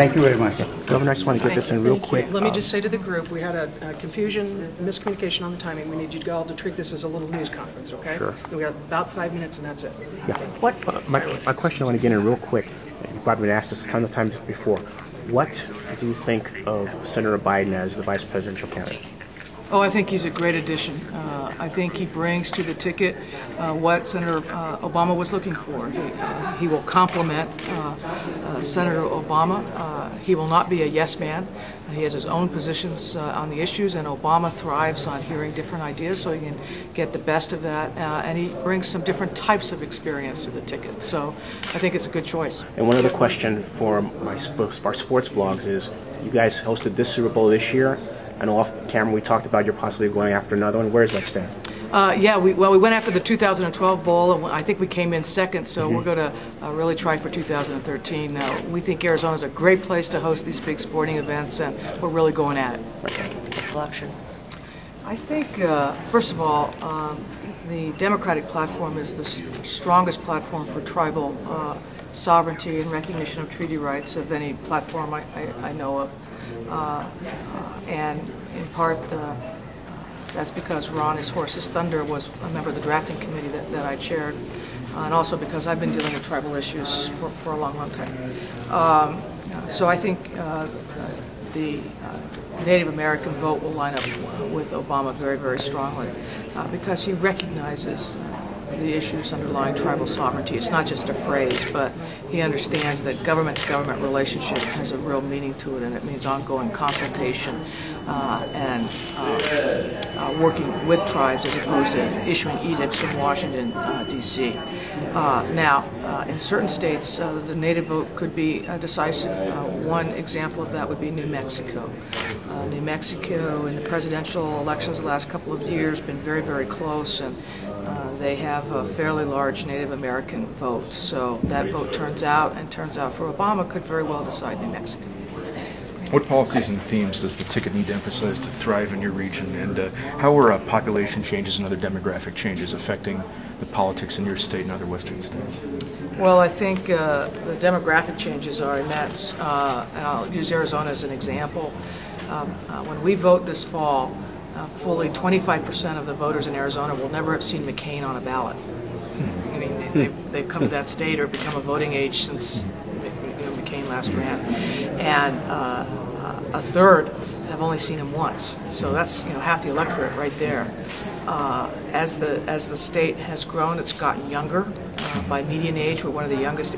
Thank you very much. Governor, I just want to get this in real quick. Let me just say to the group, we had a confusion, miscommunication on the timing. We need you all to treat this as a little news conference, okay? Sure. We have about 5 minutes, and that's it. Yeah. My question I want to get in real quick. You've probably been asked this a ton of times before. What do you think of Senator Biden as the vice presidential candidate? Oh, I think he's a great addition. I think he brings to the ticket what Senator Obama was looking for. He will complement Senator Obama. He will not be a yes man. He has his own positions on the issues, and Obama thrives on hearing different ideas, so he can get the best of that. And he brings some different types of experience to the ticket. So I think it's a good choice. And one other question for our sports blogs is, you guys hosted this Super Bowl this year. I know off camera we talked about you're possibly going after another one. Where does that stand? Yeah, we went after the 2012 Bowl, and I think we came in second, so we're going to really try for 2013. We think Arizona is a great place to host these big sporting events, and we're really going at it. Election. I think, first of all, the Democratic platform is the strongest platform for tribal sovereignty and recognition of treaty rights of any platform I know of. And in part, that's because Ron, his horse, his thunder, was a member of the drafting committee that I chaired, and also because I've been dealing with tribal issues for a long, long time. So I think the Native American vote will line up with Obama very, very strongly because he recognizes the issues underlying tribal sovereignty. It's not just a phrase, but he understands that government-to-government relationship has a real meaning to it, and it means ongoing consultation and working with tribes as opposed to issuing edicts from Washington, D.C. Now, in certain states, the Native vote could be decisive. One example of that would be New Mexico. New Mexico, in the presidential elections the last couple of years, been very, very close, and they have a fairly large Native American vote. So that vote turns out for Obama could very well decide New Mexico. What policies and themes does the ticket need to emphasize to thrive in your region, and how are population changes and other demographic changes affecting the politics in your state and other western states? Well, I think the demographic changes are immense, and I'll use Arizona as an example. When we vote this fall, fully 25% of the voters in Arizona will never have seen McCain on a ballot. I mean, they've come to that state or become a voting age since McCain last ran, and a third have only seen him once. So that's half the electorate right there. As the state has grown, it's gotten younger. By median age, we're one of the youngest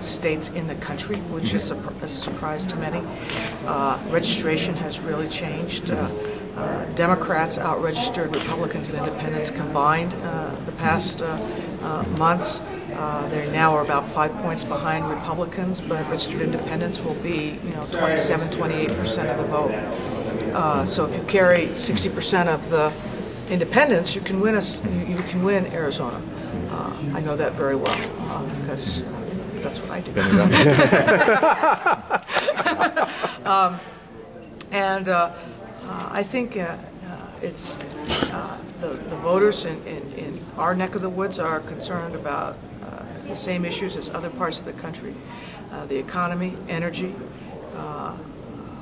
states in the country, which is a surprise to many. Registration has really changed. Democrats out-registered Republicans and independents combined the past months. They now are about 5 points behind Republicans, but registered independents will be 27, 28% of the vote. So if you carry 60% of the independents, you can win Arizona. I know that very well because that's what I do. I think it's the voters in our neck of the woods are concerned about the same issues as other parts of the country: the economy, energy,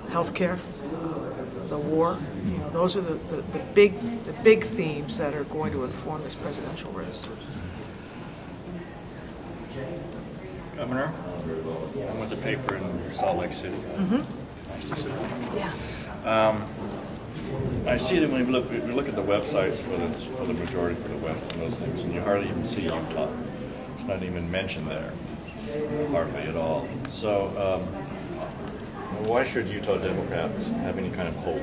healthcare, the war. Those are the big themes that are going to inform this presidential race. Governor, I'm with the paper in Salt Lake City. Nice to see you. Yeah. I see that when we look at the websites for the majority for the West and those things, and you hardly even see Utah. It's not even mentioned there, hardly at all. So why should Utah Democrats have any kind of hope?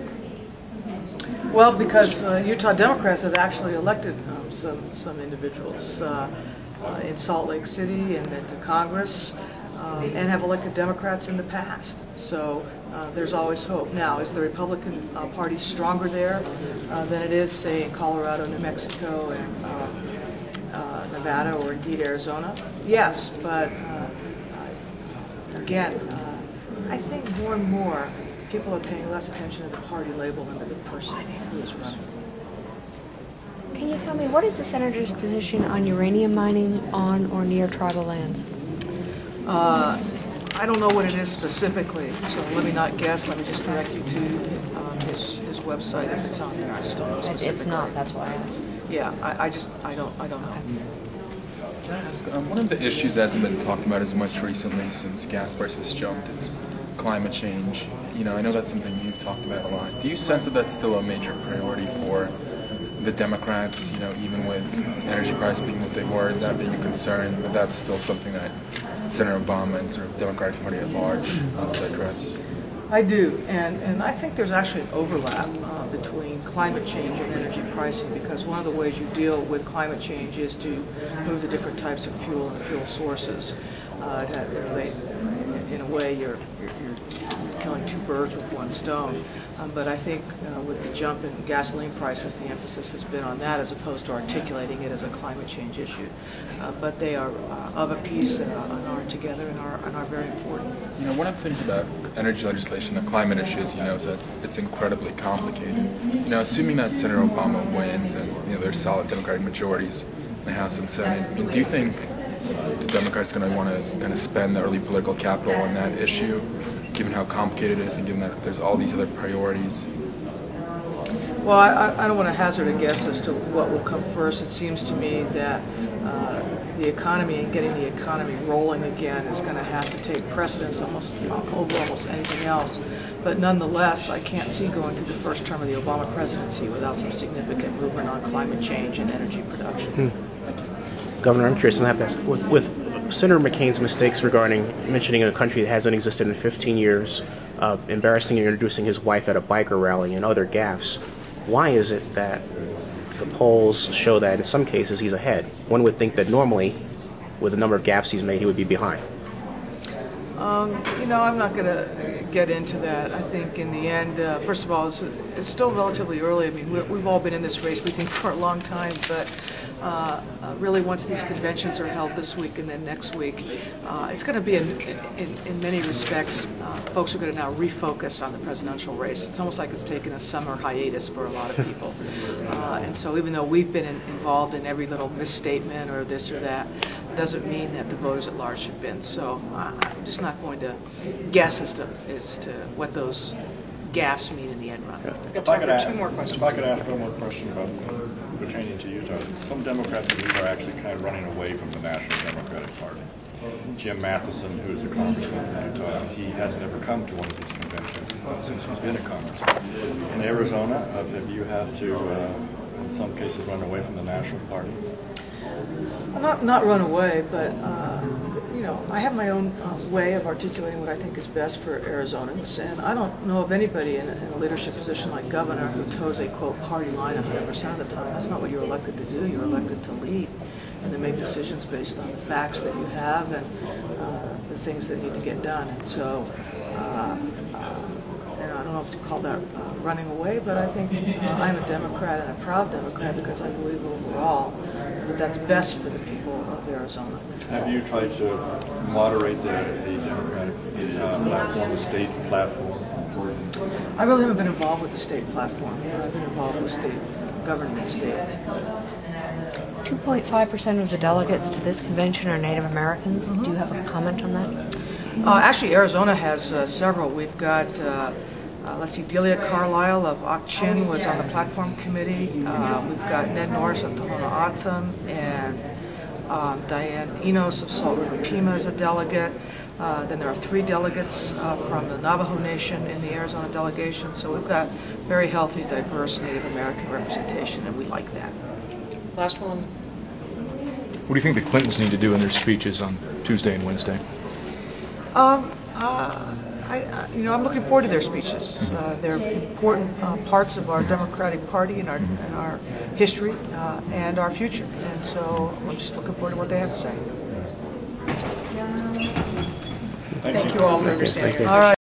Well, because Utah Democrats have actually elected some individuals in Salt Lake City and into Congress, and have elected Democrats in the past. So there's always hope. Now, is the Republican Party stronger there than it is, say, in Colorado, New Mexico, and Nevada, or indeed Arizona? Yes, but again, I think more and more people are paying less attention to the party label than to the person who is running. Can you tell me, what is the senator's position on uranium mining on or near tribal lands? I don't know what it is specifically, so let me not guess. Let me just direct you to his website if it's on there. I just don't know specifically. It's not. That's why I asked. Yeah, I don't know. Can I ask, one of the issues that hasn't been talked about as much recently since gas prices jumped is climate change. You know, I know that's something you've talked about a lot. Do you sense that that's still a major priority for the Democrats, you know, even with energy prices being what they were, that being a concern, but that's still something that Senator Obama and sort of Democratic Party at large wants to address? I do, and I think there's actually an overlap between climate change and energy pricing, because one of the ways you deal with climate change is to move to different types of fuel and fuel sources. In a way, you're killing two birds with one stone. But I think with the jump in gasoline prices, the emphasis has been on that as opposed to articulating it as a climate change issue. But they are of a piece and are together and are very important. You know, one of the things about energy legislation, the climate issues, you know, is that it's incredibly complicated. You know, assuming that Senator Obama wins and, you know, there's solid Democratic majorities in the House and Senate, I mean, do you think the Democrats are going to want to kind of spend the early political capital on that issue, given how complicated it is and given that there's all these other priorities? Well, I don't want to hazard a guess as to what will come first. It seems to me that the economy and getting the economy rolling again is going to have to take precedence over almost anything else. But nonetheless, I can't see going through the first term of the Obama presidency without some significant movement on climate change and energy production. Governor, I'm curious on that. With Senator McCain's mistakes regarding mentioning a country that hasn't existed in 15 years, embarrassingly introducing his wife at a biker rally, and other gaffes, why is it that the polls show that in some cases he's ahead? One would think that normally, with the number of gaffes he's made, he would be behind. You know, I'm not going to get into that. I think in the end, first of all, it's still relatively early. I mean, we've all been in this race, we think, for a long time, but really once these conventions are held this week and then next week, it's going to be, in many respects, folks are going to now refocus on the presidential race. It's almost like it's taken a summer hiatus for a lot of people. And so even though we've been involved in every little misstatement or this or that, it doesn't mean that the voters at large have been. So I'm just not going to guess as to what those gaffes mean in the end run. I've got time for two more questions. If I could ask one more question about pertaining to Utah. Some Democrats in Utah are actually kind of running away from the National Democratic Party. Jim Matheson, who's a congressman from Utah, he hasn't ever come to one of these conventions since he's been a congressman. In Arizona, have you had to, in some cases, run away from the National Party? Not run away, but you know, I have my own way of articulating what I think is best for Arizonans, and I don't know of anybody in a leadership position like governor who toes a, quote, party line 100% of the time. That's not what you're elected to do. You're elected to lead and to make decisions based on the facts that you have and the things that need to get done. And so, I don't know if you call that running away, but I think I'm a Democrat and a proud Democrat because I believe overall that that's best for the people of Arizona. Have you tried to moderate the Democratic platform, the state platform? I really haven't been involved with the state platform. I've been involved with state governing the state. 2.5% of the delegates to this convention are Native Americans. Do you have a comment on that? Actually, Arizona has several. We've got, let's see, Delia Carlisle of Ak-Chin was on the platform committee. We've got Ned Norris of Tohono O'odham and Diane Enos of Salt River Pima is a delegate. Then there are 3 delegates from the Navajo Nation in the Arizona delegation. So we've got very healthy, diverse Native American representation, and we like that. Last one. What do you think the Clintons need to do in their speeches on Tuesday and Wednesday? I'm looking forward to their speeches. They're important parts of our Democratic Party and our history and our future. And so I'm just looking forward to what they have to say. Thank you all for understanding. All right.